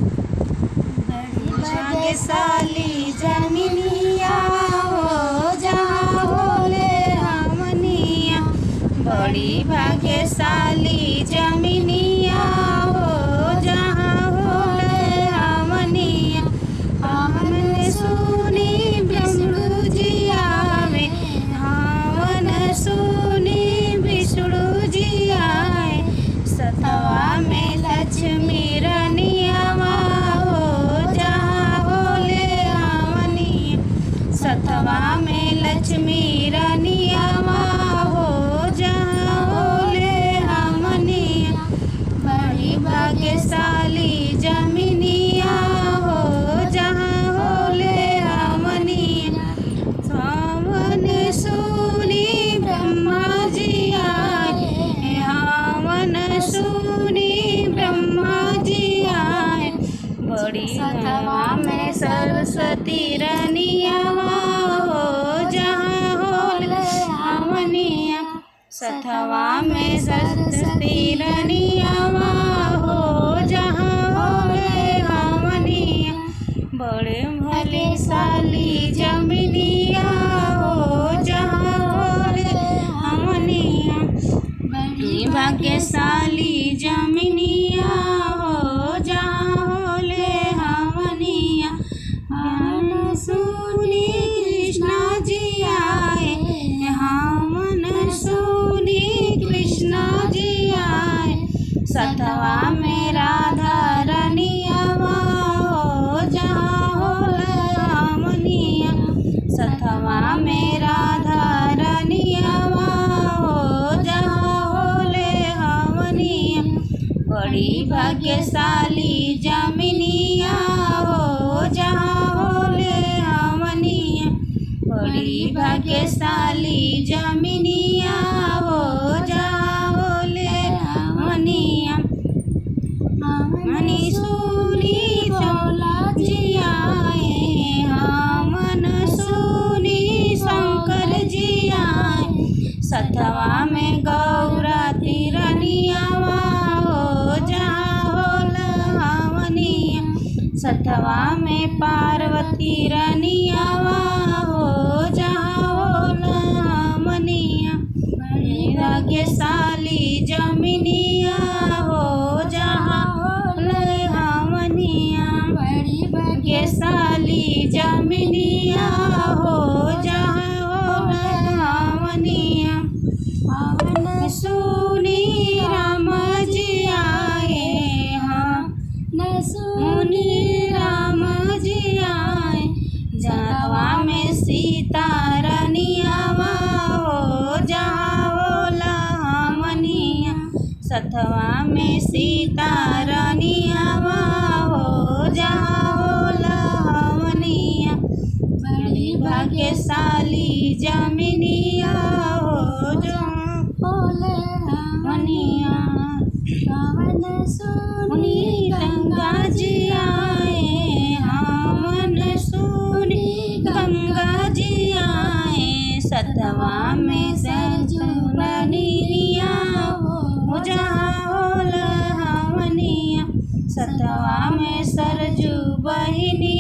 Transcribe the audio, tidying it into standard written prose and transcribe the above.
बड़ी भाग्यशाली जमीनिया हो जहाँ होले हमनिया। बड़ी भाग्यशाली जमीनिया हो जहाँ होले हमनिया। हमने सुनी विष्णु जी आवे, हमने सुनी विष्णु जी आए। सतवा में लक्ष्मी रनियावा हो जहाँ होले हमनिया। सतवा में लक्ष्मी रनियावा हो जहाँ होले हमनिया। बड़ी भाग्यशाली जमीनिया हो जहाँ होले हमनिया। हमने सुनी ब्रह्मा जी आए, हमने सुनी ब्रह्मा जी आए। बड़ी सतवा में सरस्वती रनियावा हो जहाँ होले हमनिया। सतवा में सरस्वती रनियावा हो जहाँ होले हमनिया। बड़े भाग्यशाली जमीनिया हो जहाँ होले हमनिया। बड़ी भाग्यशाली जमीनिया हो जहाँ होले हमनिया। हमने सुनी कृष्णा जी आए, हमने सुनी कृष्णा जी आए। सतवा में राधा रनियावा हो जहाँ होले हमनिया। सतवा में राधा रनियावा हो जहाँ होले हमनिया। बड़ी भाग्यशाली जमीनिया हो जहाँ होले हमनिया। बड़ी भाग्यशाली जमीनिया हो जहाँ होले हमनिया। हमने सुनी चौला जी आए, हमने सुनी शंकर जी आए। सतवा में गौरा तिरनियावा हो जहाँ होले हमनिया। सतवा में पार्वती रनियावा हो जहाँ होले हमनिया। बड़ी भाग्यशाली जमीनिया हो जहाँ होले हमनिया। बड़ी भाग्यशाली जमीनिया हो जहाँ होले हमनिया। हमने सुनी राम जी आए, हमने सुनी राम जी आए। जहाँ में सीता रनियावा हो जहाँ होला हमनिया। सतवा में सीता रनियावा हो जहाँ होला हमनिया। बड़ी भाग्यशाली जमीनिया हो जहाँ होले हमनिया। हमने सुनी गंगा जी आए, हमने सुनी गंगा जी आए। सतवा में सरजू रनिया हो जहाँ होले हमनिया। सतवा में सरजू बहिनी